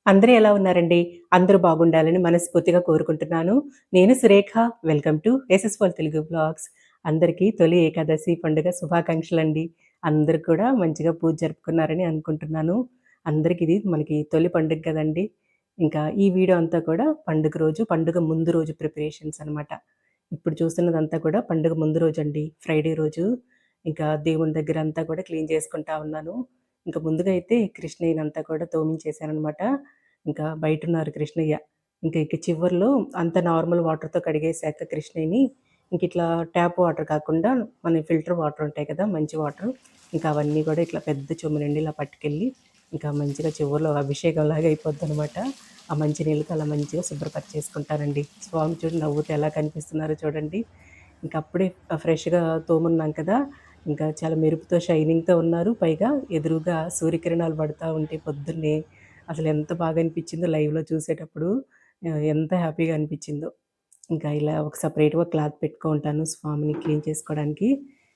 అందరూ ఎలా ఉన్నారండి? అందరూ బాగుండాలని మనస్ఫూర్తిగా కోరుకుంటున్నాను. నేను Surekha. Welcome to Yashaswal Telugu vlogs. అందరికీ తొలి ఏకాదశి పండుగ శుభాకాంక్షలండి. అందరూ కూడా మంచిగా పూజ జరుపుకున్నారని అనుకుంటున్నాను. అందరికి ఇది మనకి తొలి పండుగ కదండీ! ఇంకా ఈ వీడియో అంతా కూడా పండుగ రోజు, పండుగ ముందు రోజు ప్రిపరేషన్స్ అనమాట. ఇప్పుడు చూస్తున్నదంతా కూడా పండుగ ముందు రోజండి. ఫ్రైడే రోజు. ఇంకా దేవుని దగ్గర అంతా కూడా క్లీన్ చేసుకుంటా ఉన్నాను. ఇంక ముందుగా అయితే కృష్ణయ్యనంతా కూడా తోమించేశాననమాట. ఇంకా బయటున్నారు కృష్ణయ్య. ఇక చివర్లో అంత నార్మల్ వాటర్‌తో కడిగేశాక కృష్ణయ్యని ఇంకిట్లా ట్యాప్ వాటర్ కాకుండా మన ఫిల్టర్ వాటర్ ఉంటాయి కదా! మంచి వాటర్. ఇంకా అవన్నీ కూడా ఇట్లా పెద్ద చెంబు నిండా ఇలా పట్టుకెళ్ళి ఇంకా మంచిగా చివర్లో అభిషేకంలాగా అయిపోద్దనమాట. ఆ మంచి నీళ్ళతో అలా మంచిగా శుభ్రపరిచేసుకుంటానండి. స్వామి చూడండి నవ్వుతూ ఎలా కనిపిస్తున్నారో చూడండి. ఇంక అప్పుడే ఫ్రెష్‌గా తోమున్నాం కదా! ఇంకా చాలా మెరుపుతో షైనింగ్‌తో ఉన్నారు. పైగా ఎదురుగా సూర్యకిరణాలు పడతా ఉంటే పొద్దున్నే అసలెంత బాగా అనిపిచ్చిందో లైవ్‌లో చూసేటప్పుడు. ఎంత హ్యాపీగా అనిపిచ్చిందో. ఇంకా ఇలా ఒక సెపరేట్‌గా క్లాత్ పెట్టుకుంటాను స్వామిని క్లీన్ చేసుకోవడానికి.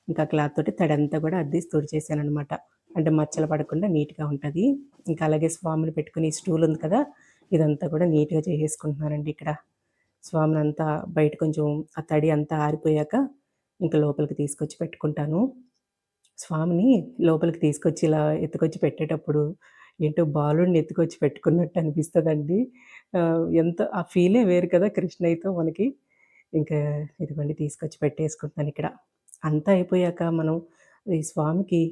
ఇంకా క్లాత్ తోటి తడంతా కూడా అద్దేసి తుడిచేసాననమాట. అంటే మచ్చలు పడకుండా నీట్‌గా ఉంటది. ఇంకా అలాగే స్వామిని పెట్టుకునే స్టూల్ ఉంది కదా! ఇదంతా కూడా నీట్‌గా చేసేసుకుంటున్నానండి ఇక్కడ. స్వామినంతా బయట కొంచెం ఆ తడి అంతా ఆరిపోయాక ఇంక లోపలికి తీసుకొచ్చి పెట్టుకుంటాను. స్వామిని లోపలికి తీసుకొచ్చి ఇలా ఎత్తుకొచ్చి పెట్టేటప్పుడు ఏంటో బాలుడిని ఎత్తుకొచ్చి పెట్టుకున్నట్టు అనిపిస్తదండి. ఎంత ఆ ఫీలే వేరు కదా! కృష్ణయ్యతో మనకి. ఇంకా ఇదిగోండి తీసుకొచ్చి పెట్టేసుకుంటున్నానిక్కడ. అంతా అయిపోయాక మనం ఈ స్వామికి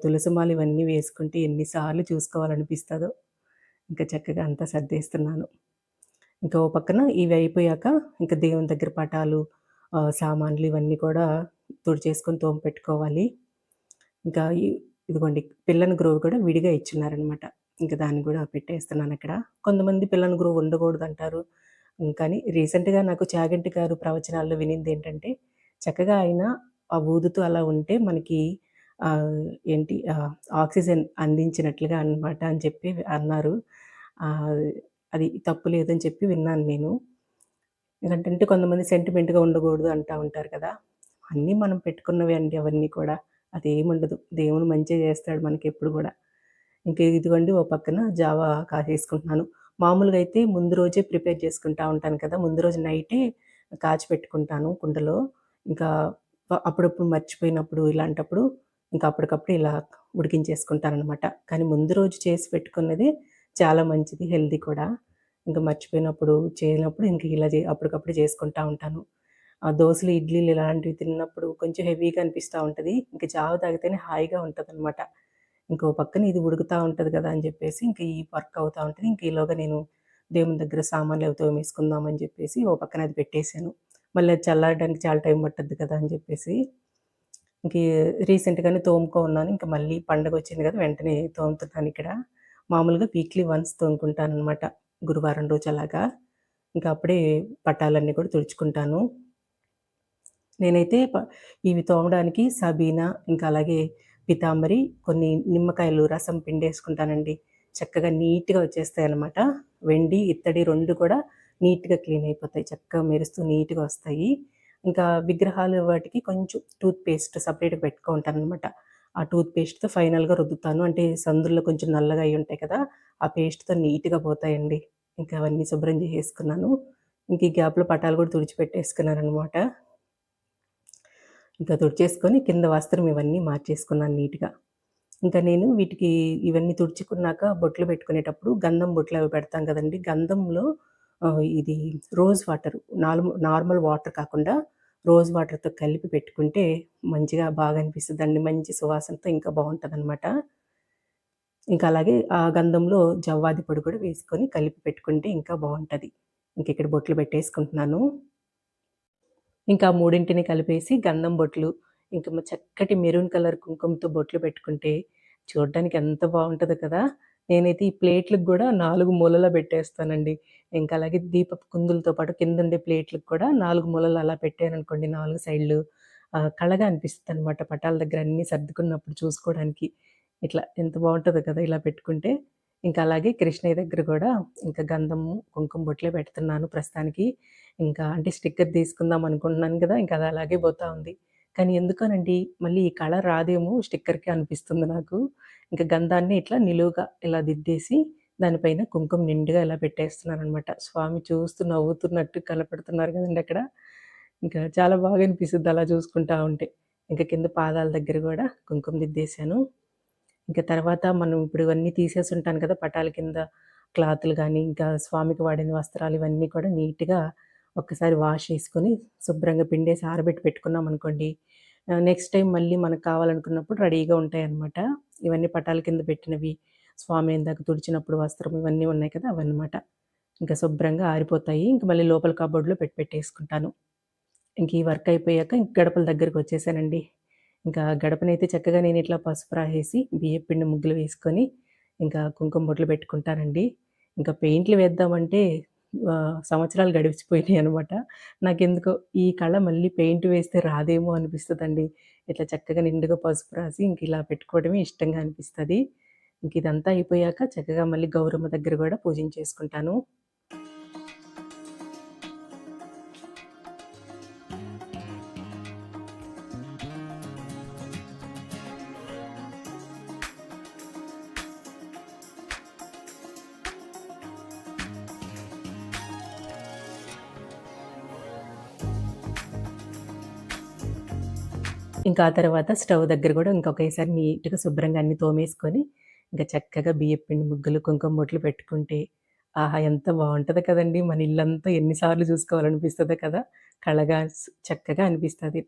తులసిమాల ఇవన్నీ వేసుకుంటే ఎన్ని సార్లు చూసుకోవాలనిపిస్తదో. ఇంకా చక్కగా అంతా సర్దేస్తున్నాను. ఇంకా ఓ పక్కన ఇవి అయిపోయాక ఇంక దేవుని దగ్గర పటాలు, సామాన్లు ఇవన్నీ కూడా తుడిచేసుకొని తోమిపెట్టుకోవాలి. ఇంకా ఇదిగోండి పిల్లని గ్రోవ్ కూడా విడిగా ఇచ్చున్నారనమాట. ఇంక దాన్ని గూడా పెట్టేస్తున్నానక్కడ. కొంతమంది పిల్లని గ్రోవ్ ఉండకూడదంటారు. కానీ రీసెంట్‌గా నాకు చాగంటి గారు ప్రవచనాల్లో వినిందేంటంటే, చక్కగా ఆయన ఆ ఊదుతూ అలా ఉంటే మనకి ఆహ్, ఆక్సిజన్ అందించినట్లుగా అనమాట అని చెప్పి అన్నారు. ఆహ్, అది తప్పు లేదని చెప్పి విన్నాను నేను. ఏంటంటే కొంతమంది సెంటిమెంట్‌గా ఉండకూడదు అంటా ఉంటారు కదా! అన్నీ మనం పెట్టుకున్నవే అండి అవన్నీ కూడా. అదేముండదు. దేవుడు మంచే చేస్తాడు మనకెప్పుడు గూడా. ఇంక ఇదిగోండి ఓ పక్కన జావా కాసేసుకుంటున్నాను. మామూలుగా అయితే ముందు రోజే ప్రిపేర్ చేసుకుంటా ఉంటాను కదా! ముందు రోజు నైటే కాచి పెట్టుకుంటాను కుండలో. ఇంకా అప్పుడప్పుడు మర్చిపోయినప్పుడు ఇలాంటప్పుడు ఇంకా అప్పటికప్పుడు ఇలా ఉడికించేసుకుంటాననమాట. కానీ ముందు రోజు చేసి పెట్టుకున్నది చాలా మంచిది. హెల్తీ కూడా. ఇంక మర్చిపోయినప్పుడు చేయనప్పుడు ఇంక ఇలా అప్పటికప్పుడు చేసుకుంటా ఉంటాను. దోసలు, ఇడ్లీలు ఇలాంటివి తిన్నప్పుడు కొంచెం హెవీగా అనిపిస్తా ఉంటది. ఇంక జావ తాగితేనే హాయిగా ఉంటదనమాట. ఇంకో పక్కన ఇది ఉడుకుతా ఉంటది గదా! అని జెప్పేసి ఇంక ఈ వర్క్ అవుతా ఉంటది. ఇంక ఈలోగా నేను దేవుని దగ్గర సామాన్లు అవి తోమేసుకుందాం అని జెప్పేసి ఓ పక్కన అది పెట్టేసాను. మళ్ళీ అది చల్లారడానికి చాలా టైం పట్టుద్ది కదా! అని జెప్పేసి ఇంక రీసెంట్‌గానే తోముకో ఉన్నాను. ఇంక మళ్ళీ పండగొచ్చింది గదా! వెంటనే తోముతున్నానిక్కడ. మామూలుగా వీక్లీ వన్స్ తోముకుంటాననమాట. గురువారం రోజు అలాగా. ఇంక అప్పుడే పటాలన్నీ కూడా తుడుచుకుంటాను. నేనైతే ఇవి తోమడానికి సబీనా, ఇంకా అలాగే పితాంబరి, కొన్ని నిమ్మకాయలు రసం పిండేసుకుంటానండి. చక్కగా నీట్‌గా వచ్చేస్తాయనమాట. వెండి, ఇత్తడి 2 కూడా నీట్‌గా క్లీన్ అయిపోతాయి. చక్కగా మెరుస్తూ నీట్‌గా వస్తాయి. ఇంకా విగ్రహాలు వాటికి కొంచెం టూత్ పేస్ట్ సెపరేట్‌గా పెట్టుకుంటాననమాట. ఆ టూత్ పేస్ట్‌తో ఫైనల్‌గా రుద్దుతాను. అంటే సందుల్లో కొంచెం నల్లగా అయ్యుంటాయి కదా! ఆ పేస్ట్‌తో నీట్‌గా పోతాయండి. ఇంకా అవన్నీ శుభ్రం చేసేసుకున్నాను. ఇంక ఈ గ్యాప్‌లో పటాలు కూడా తుడిచిపెట్టేసుకున్నాననమాట. ఇంకా తుడిచేసుకొని కింద వస్త్రం ఇవన్నీ మార్చేసుకున్నాను నీట్‌గా. ఇంకా నేను వీటికి ఇవన్నీ తుడుచుకున్నాక బొట్లు పెట్టుకునేటప్పుడు గంధం బొట్లవి పెడతాం కదండీ! గంధంలో ఇది రోజ్ వాటర్ నార్మల్ వాటర్ కాకుండా రోజ్ వాటర్‌తో కలిపి పెట్టుకుంటే మంచిగా బాగా అనిపిస్తదండి. మంచి సువాసనతో ఇంకా బావుంటదనమాట. ఇంకా అలాగే ఆ గంధంలో జవ్వాది పొడి కూడా వేసుకొని కలిపి పెట్టుకుంటే ఇంకా బావుంటది. ఇంకిక్కడ బొట్లు పెట్టేసుకుంటున్నాను. ఇంకా మూడింటిని కలిపేసి గంధం బొట్లు, ఇంక చక్కటి మెరూన్ కలర్ కుంకుమతో బొట్లు పెట్టుకుంటే చూడ్డానికి ఎంత బావుంటదో కదా! నేనైతే ఈ ప్లేట్‌లకి గూడా 4 మూలలా పెట్టేస్తానండి. ఇంకా అలాగే దీపపు కుందులతో పాటు కిందుండే ప్లేట్‌లకి కూడా 4 మూలలు అలా పెట్టాననుకోండి 4 సైడ్‌లు కళగా అనిపిస్తదనమాట. పటాల దగ్గర అన్నీ సర్దుకున్నప్పుడు చూసుకోవడానికి. ఇట్లా ఎంత బావుంటదో కదా! ఇలా పెట్టుకుంటే. ఇంకా అలాగే కృష్ణయ్య దగ్గర గూడా ఇంకా గంధము, కుంకుమ బొట్లే పెడుతున్నాను ప్రస్తుతానికి. ఇంకా అంటే స్టిక్కర్ తీసుకుందాం అనుకుంటున్నాను గదా! ఇంకా అది అలాగే పోతా ఉంది. కానీ ఎందుకోనండి మళ్ళీ ఈ కలర్ రాదేమో స్టిక్కర్‌కి అనిపిస్తుంది నాకు. ఇంక గంధాన్ని ఇట్లా నిలువుగా ఇలా దిద్దేసి దానిపైన కుంకుమ నిండుగా ఇలా పెట్టేస్తున్నాననమాట. స్వామి చూస్తూ నవ్వుతున్నట్టు కనపడుతున్నారు గదండీ అక్కడ. ఇంకా చాలా బాగా అనిపిస్తది అలా చూసుకుంటా ఉంటే. ఇంక కింద పాదాల దగ్గర గూడా కుంకుమ దిద్దేశాను. ఇంక తర్వాత మనం ఇప్పుడు ఇవన్నీ తీసేసుంటాను కదా! పటాల కింద క్లాతులు గానీ, ఇంకా స్వామికి వాడిన వస్త్రాలు ఇవన్నీ కూడా నీట్‌గా ఒక్కసారి వాష్ చేసుకొని, శుభ్రంగా పిండేసి ఆరబెట్టి పెట్టుకున్నామనుకోండి, నెక్స్ట్ టైమ్ మళ్ళీ మనకు కావాలనుకున్నప్పుడు రెడీగా ఉంటాయనమాట. ఇవన్నీ పటాల కింద పెట్టినవి, స్వామి ఇందాక తుడిచినప్పుడు వస్త్రం ఇవన్నీ ఉన్నాయి కదా! అవన్నమాట. ఇంకా శుభ్రంగా ఆరిపోతాయి. ఇంక మళ్ళీ లోపల కబోర్డ్‌లో పెట్టేసుకుంటాను. ఇంక ఈ వర్క్ అయిపోయాక ఇంక గడపల దగ్గరకొచ్చేసానండి. ఇంకా గడపనైతే చక్కగా నేనిట్లా పసుపు రాసేసి, బియ్యపు పిండి ముగ్గులు వేసుకొని, ఇంకా కుంకుమ బొట్లు పెట్టుకుంటానండి. ఇంకా పెయింట్లు వేద్దామంటే సంవత్సరాలు గడిచిపోయినాయనమాట. నాకెందుకో ఈ కళ మళ్ళీ పెయింట్ వేస్తే రాదేమో అనిపిస్తదండి. ఇట్లా చక్కగా నిండుగా పసుపు రాసి ఇంకిలా పెట్టుకోవడమే ఇష్టంగా అనిపిస్తది. ఇంకిదంతా అయిపోయాక చక్కగా మళ్ళీ గౌరమ్మ దగ్గర గూడా పూజించేసుకుంటాను. ఇంకా ఆ తర్వాత స్టవ్ దగ్గర గూడా ఇంకొకేసారి నీట్‌గా శుభ్రంగా అన్నీ తోమేసుకొని, ఇంక చక్కగా బియ్యపు పిండి ముగ్గులు, కుంకుమ బొట్లు పెట్టుకుంటే, ఆహా! ఎంత బావుంటదో కదండీ! మన ఇల్లంతా ఎన్ని సార్లు చూసుకోవాలనిపిస్తదో కదా! కళగా చక్కగా అనిపిస్తది.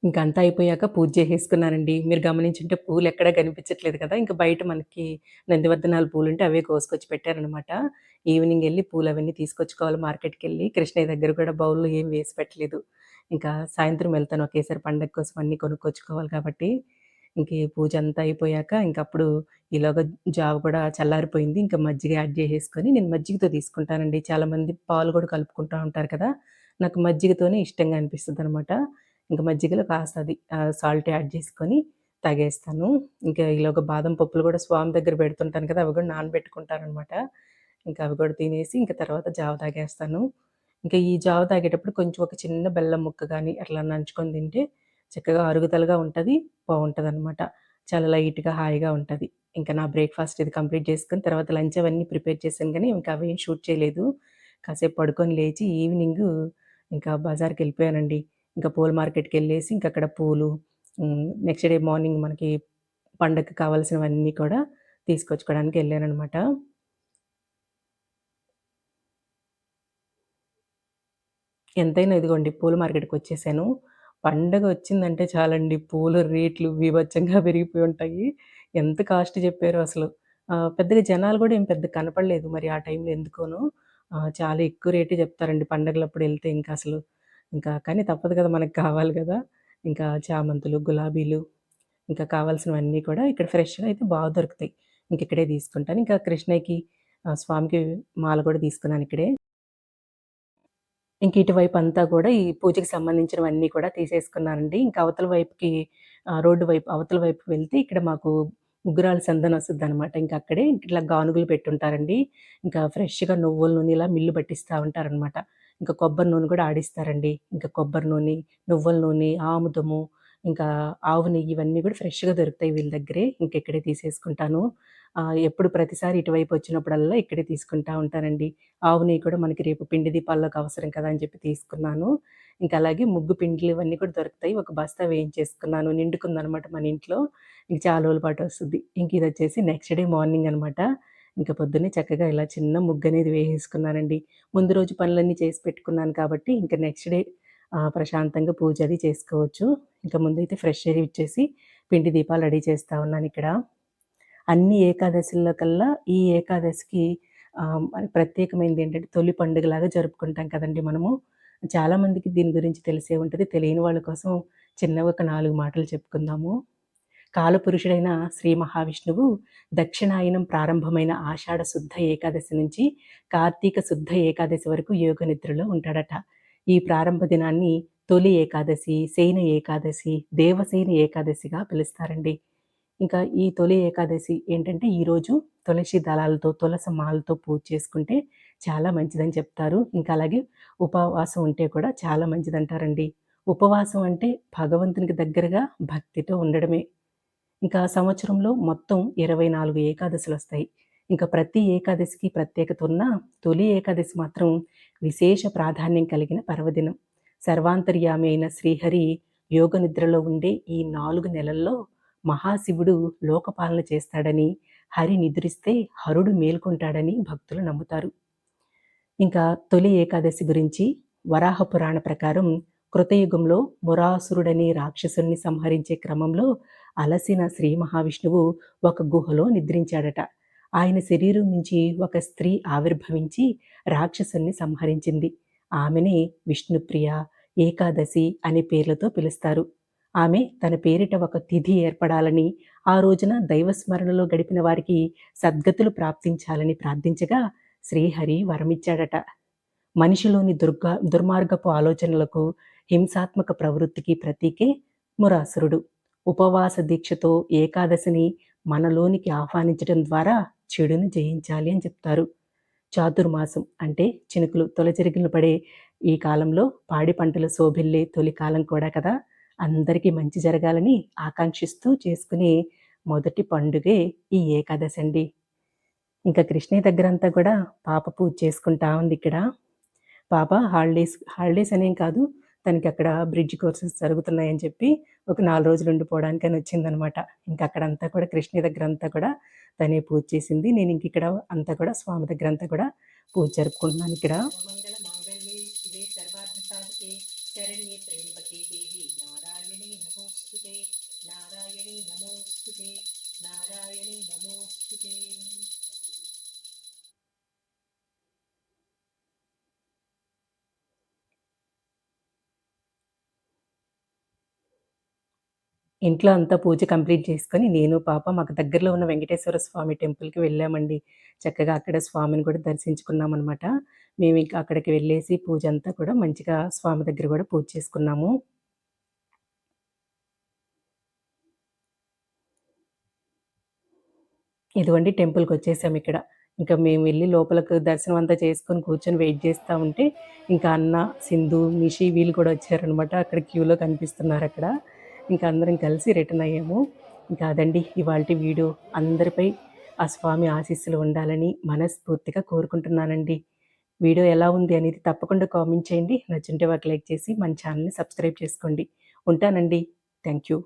ఇంక అంతా అయిపోయాక పూజ చేసేసుకున్నానండి. మీరు గమనించుంటే పూలెక్కడ కనిపించట్లేదు కదా! ఇంక బయట మనకి నందివర్ధనాల పూలుంటే అవే కోసుకొచ్చి పెట్టారనమాట. ఈవినింగ్ ఎళ్లి పూలవన్నీ తీసుకొచ్చుకోవాలి మార్కెట్‌కెళ్ళి. కృష్ణయ్య దగ్గర కూడా బౌల్‌లో ఏం వేసి పెట్టలేదు. ఇంకా సాయంత్రం వెళ్తాను ఒకేసారి పండగ కోసం అన్నీ కొనుక్కొచ్చుకోవాలి కాబట్టి. ఇంక ఈ పూజ అంతా అయిపోయాక ఇంకప్పుడు ఈలోగా జావ కూడా చల్లారిపోయింది. ఇంకా మజ్జిగ యాడ్ చేసేసుకొని నేను మజ్జిగతో తీసుకుంటానండి. చాలామంది పాలు కూడా కలుపుకుంటా ఉంటారు కదా! నాకు మజ్జిగతోనే ఇష్టంగా అనిపిస్తదనమాట. ఇంక మజ్జిగలో కాస్త అది సాల్ట్ యాడ్ చేసుకొని తాగేస్తాను. ఇంకా ఈలోగా బాదం పప్పులు గూడా స్వామి దగ్గర పెడుతుంటాను కదా! అవి గూడా నానబెట్టుకుంటాననమాట. ఇంకా అవి కూడా తినేసి ఇంక తర్వాత జావ తాగేస్తాను. ఇంకా ఈ జావ తాగేటప్పుడు కొంచెం ఒక చిన్న బెల్లం ముక్క గాని అట్లా నంచుకొని తింటే చక్కగా అరుగుదలగా ఉంటది. బావుంటదనమాట. చాలా లైట్‌గా, హాయిగా ఉంటది. ఇంకా నా బ్రేక్‌ఫాస్ట్ ఇది కంప్లీట్ చేసుకొని తర్వాత లంచ్ అవన్నీ ప్రిపేర్ చేశాను గానీ, ఇంకా అవేం షూట్ చేయలేదు. కాసేపు పడుకొని లేచి ఈవినింగు ఇంకా బజార్‌కెళ్ళిపోయానండి. ఇంకా పూల మార్కెట్‌కెళ్ళేసి ఇంకక్కడ పూలు నెక్స్ట్ డే మార్నింగ్ మనకి పండగకి కావాల్సినవన్నీ కూడా తీసుకొచ్చుకోవడానికెళ్ళాననమాట. ఎంతైనా ఇదిగోండి పూల మార్కెట్‌కొచ్చేసాను. పండగొచ్చిందంటే చాలండి పూల రేట్లు బీభత్సంగా పెరిగిపోయి ఉంటాయి. ఎంత కాస్ట్ చెప్పారో అసలు. పెద్దగా జనాలు గూడా ఏం పెద్దగా కనపడలేదు మరి ఆ టైంలో ఎందుకోనో. చాలా ఎక్కువ రేటే చెప్తారండి పండగలప్పుడు ఎళ్తే ఇంకా అసలు. ఇంకా కానీ తప్పదు కదా! మనకు కావాలి గదా! ఇంకా చామంతులు, గులాబీలు ఇంకా కావాల్సినవన్నీ కూడా ఇక్కడ ఫ్రెష్‌గా అయితే దొరుకుతాయి. ఇంకిక్కడే తీసుకుంటాను. ఇంకా కృష్ణయ్యకి స్వామికి మాల కూడా తీసుకున్నానిక్కడే. ఇంక ఇటువైపంతా గూడా ఈ పూజకి సంబంధించినవన్నీ కూడా తీసేసుకున్నానండి. ఇంకా అవతల వైపుకి రోడ్డు వైపు అవతల వైపు వెళ్తే ఇక్కడ మాకు ముగ్గురాల సందనొస్తదనమాట. ఇంక అక్కడే ఇట్లా గానుగులు పెట్టుంటారండి. ఇంకా ఫ్రెష్‌గా నువ్వుల నూనె ఇలా మిల్లు పట్టిస్తా ఉంటారనమాట. ఇంకా కొబ్బరి నూనె కూడా ఆడిస్తారండి. ఇంకా కొబ్బరి నూనె, నువ్వుల నూనె, ఆముదము, ఇంకా ఆవు నెయ్యి ఇవన్నీ కూడా ఫ్రెష్‌గా దొరుకుతాయి వీళ్ళ దగ్గరే. ఇంక ఇక్కడే తీసేసుకుంటాను. ఎప్పుడు ప్రతిసారి ఇటువైపొచ్చినప్పుడల్లా ఇక్కడే తీసుకుంటా ఉంటానండి. ఆవు నెయ్యి కూడా మనకి రేపు పిండి దీపాల్లోకి అవసరం కదా! అని చెప్పి తీసుకున్నాను. ఇంకా అలాగే ముగ్గు పిండిలు ఇవన్నీ కూడా దొరుకుతాయి. ఒక బస్తా వేయించేసుకున్నాను. నిండుకుందనమాట మన ఇంట్లో. ఇంక చాలా రోజుల పాటు వస్తది. ఇంక ఇదొచ్చేసి నెక్స్ట్ డే మార్నింగ్ అనమాట. ఇంక పొద్దున్నే చక్కగా ఇలా చిన్న ముగ్గనేది వేసేసుకున్నానండి. ముందు రోజు పనులన్నీ చేసి పెట్టుకున్నాను కాబట్టి ఇంక నెక్స్ట్ డే ప్రశాంతంగా పూజ అది చేసుకోవచ్చు. ఇంక ముందైతే ఫ్రెష్ ఎయిర్ ఇచ్చేసి పిండి దీపాలు రెడీ చేస్తా ఉన్నానిక్కడ. అన్ని ఏకాదశుల్లో కల్లా ఈ ఏకాదశికి మరి ప్రత్యేకమైనది ఏంటంటే తొలి పండుగలాగా జరుపుకుంటాం కదండీ మనము. చాలామందికి దీని గురించి తెలిసే ఉంటది. తెలియని వాళ్ళ కోసం చిన్నగా ఒక 4 మాటలు చెప్పుకుందాము. కాలపురుషుడైన శ్రీ మహావిష్ణువు దక్షిణాయనం ప్రారంభమైన ఆషాఢ శుద్ధ ఏకాదశి నుంచి కార్తీక శుద్ధ ఏకాదశి వరకు యోగ నిద్రలో ఉంటాడట. ఈ ప్రారంభ దినాన్ని తొలి ఏకాదశి, శయన ఏకాదశి, దేవశయన ఏకాదశిగా పిలుస్తారండి. ఇంకా ఈ తొలి ఏకాదశి ఏంటంటే ఈరోజు తులసి దళాలతో, తులసి మాలతో పూజ చేసుకుంటే చాలా మంచిదని చెప్తారు. ఇంకా అలాగే ఉపవాసం ఉంటే కూడా చాలా మంచిదంటారండి. ఉపవాసం అంటే భగవంతునికి దగ్గరగా భక్తితో ఉండడమే. ఇంకా సంవత్సరంలో మొత్తం 24 ఏకాదశులొస్తాయి. ఇంకా ప్రతి ఏకాదశికి ప్రత్యేకత ఉన్న తొలి ఏకాదశి మాత్రం విశేష ప్రాధాన్యం కలిగిన పర్వదినం. సర్వాంతర్యామి అయిన శ్రీహరి యోగ నిద్రలో ఉండే ఈ 4 నెలల్లో మహాశివుడు లోకపాలన చేస్తాడని, హరి నిద్రిస్తే హరుడు మేల్కొంటాడని భక్తులు నమ్ముతారు. ఇంకా తొలి ఏకాదశి గురించి వరాహ పురాణ ప్రకారం కృతయుగంలో మురాసురుడనే రాక్షసుని సంహరించే క్రమంలో అలసిన శ్రీ మహావిష్ణువు ఒక గుహలో నిద్రించాడట. ఆయన శరీరం నుంచి ఒక స్త్రీ ఆవిర్భవించి రాక్షసుని సంహరించింది. ఆమెనే విష్ణుప్రియ, ఏకాదశి అనే పేర్లతో పిలుస్తారు. ఆమె తన పేరిట ఒక తిథి ఏర్పడాలని, ఆ రోజున దైవస్మరణలో గడిపిన వారికి సద్గతులు ప్రాప్తించాలని ప్రార్థించగా శ్రీహరి వరమిచ్చాడట. మనిషిలోని దుర్మార్గపు ఆలోచనలకు, హింసాత్మక ప్రవృత్తికి ప్రతీకే మురాసురుడు. ఉపవాస దీక్షతో ఏకాదశిని మనలోనికి ఆహ్వానించడం ద్వారా చెడును జయించాలి అని చెప్తారు. చాతుర్మాసం అంటే చినుకులు తొలచెరిగిన పడే ఈ కాలంలో పాడి పంటలు శోభిల్లే తొలి కాలం కూడా కదా. అందరికీ మంచి జరగాలని ఆకాంక్షిస్తూ చేసుకునే మొదటి పండుగే ఈ ఏకాదశి అండి. ఇంకా కృష్ణయ్య దగ్గరంతా కూడా పాప పూజ చేసుకుంటా ఉంది ఇక్కడ. పాప హాలిడేస్ అనేం కాదు, తనకి అక్కడ బ్రిడ్జ్ కోర్సెస్ జరుగుతున్నాయని చెప్పి ఒక 4 రోజులు ఉండిపోవడానికని వచ్చిందనమాట. ఇంకా అక్కడంతా కూడా కృష్ణయ్య దగ్గరంతా కూడా తనే పూజ చేసింది. నేను ఇంక ఇక్కడ అంతా కూడా స్వామి దగ్గరంతా కూడా పూజ జరుపుకుంటున్నాను ఇక్కడ. మంగళ మాంగళ్యే శివే సర్వార్థ సాధకే శరణ్యే త్రయంబకే దేవి నారాయణి నమోస్తుతే నారాయణి నమోస్తుతే నారాయణి నమోస్తుతే. ఇంట్లో అంతా పూజ కంప్లీట్ చేసుకొని నేను, పాప మాకు దగ్గరలో ఉన్న వెంకటేశ్వర స్వామి టెంపుల్‌కి వెళ్ళామండి. చక్కగా అక్కడ స్వామిని కూడా దర్శించుకున్నామనమాట. మేమింక అక్కడికి వెళ్ళేసి పూజ అంతా కూడా మంచిగా స్వామి దగ్గర కూడా పూజ చేసుకున్నాము. ఇదిగోండి టెంపుల్‌కొచ్చేసామిక్కడ. ఇంకా మేము వెళ్లి లోపలకు దర్శనం అంతా చేసుకొని కూర్చొని వెయిట్ చేస్తా ఉంటే, ఇంకా అన్న, సింధు, నిషి వీళ్ళు కూడా వచ్చారనమాట. అక్కడ క్యూలో కనిపిస్తున్నారక్కడ. ఇంకా అందరం కలిసి రిటర్న్ అయ్యాము. ఇంకా అదండి ఇవాల్టి వీడియో. అందరిపై ఆ స్వామి ఆశీస్సులు ఉండాలని మనస్ఫూర్తిగా కోరుకుంటున్నానండి. వీడియో ఎలా ఉంది అనేది తప్పకుండా కామెంట్ చేయండి. నచ్చుంటే ఒక లైక్ చేసి మన ఛానల్‌ని సబ్స్క్రైబ్ చేసుకోండి. ఉంటానండి. Thank you.